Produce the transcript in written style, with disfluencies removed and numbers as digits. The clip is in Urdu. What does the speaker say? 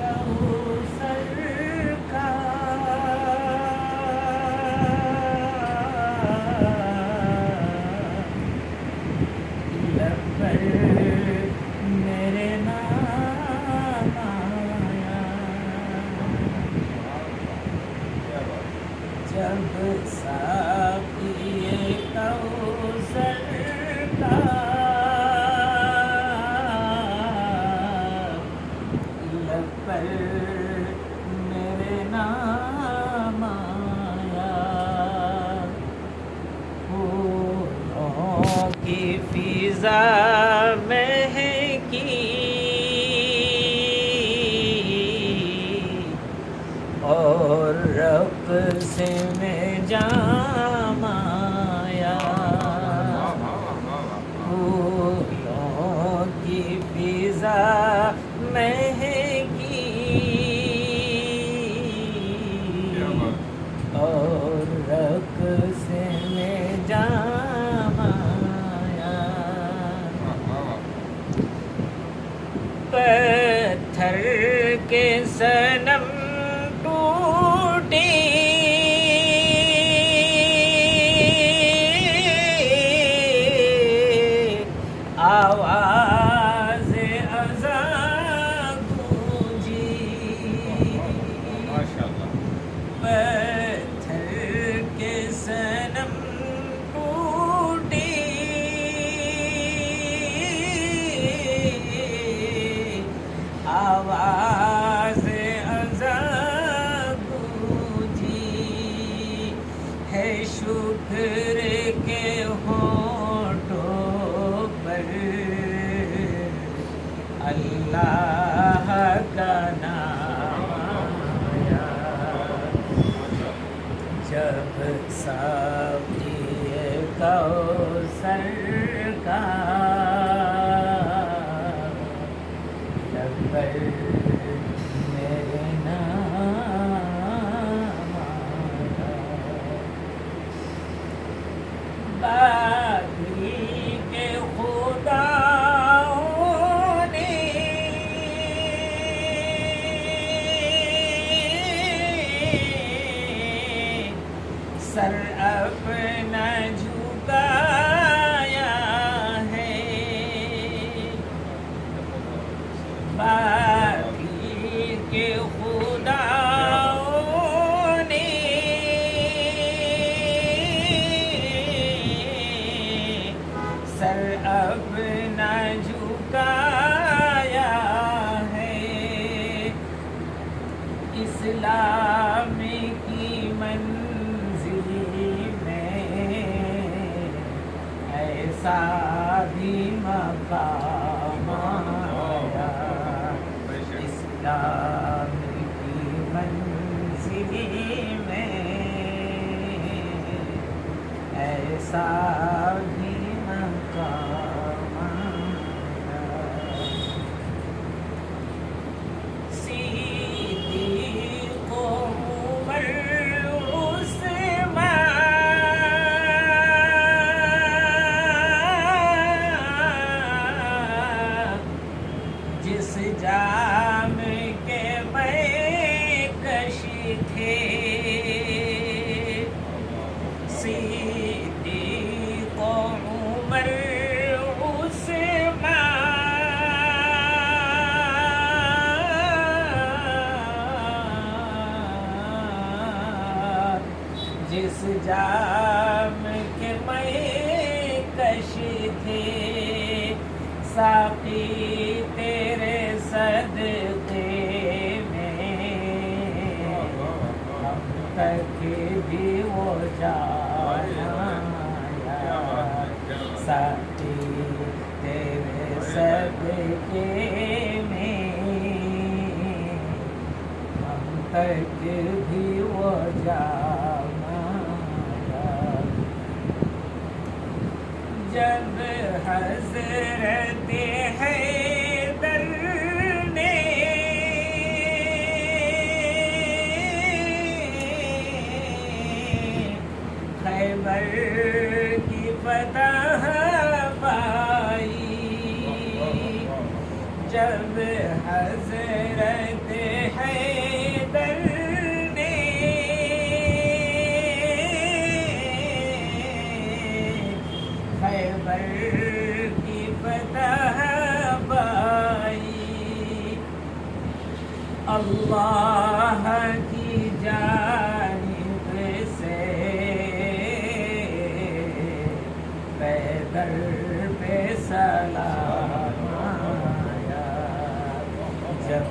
کوثر کا لب پر میرے نام آیا، جب ساقی کوثر کا لب پر میرے نام آیا، پھولوں کی فضا مہکی اور رقص میں جام آیا، پھولوں کی فضا مہکی اور رقص میں جام آیا، پتھر کے صنم ٹوٹے آواز اذان گونجی، پتھر کے صنم ٹوٹے آواز اذان گونجی، ہے شکر کے ہونٹوں پر اللہ کا نام آیا، جب ساقی کوثر کا لب پر میرے نام آیا، باقی کے خداؤں نے سر اپنا جھکایا ہے، باقی کے خداؤں نے سر اپنا جھکایا ہے، اسلام کی منزل میں ایسا بھی مقام آیا، اسلام کی منزل میں ایسا بھی مقام آیا، صدیق و عمر عثمان جس جام کے میں کش تھے، صدیق و عمر عثمان جس جام کے میں کش تھے، ساقی تیرے صدقے میں ہم تک بھی وہ جانا آیا، ساقی تیرے صدقے میں ہم تک بھی وہ جانا آیا، جب حضرت حیدر نے خیبر کی فتح پائی، جب حضرت حیدر نے خیبر کی فتح پائی، اللہ کی جانب سے پیدر پہ سلام آیا، جب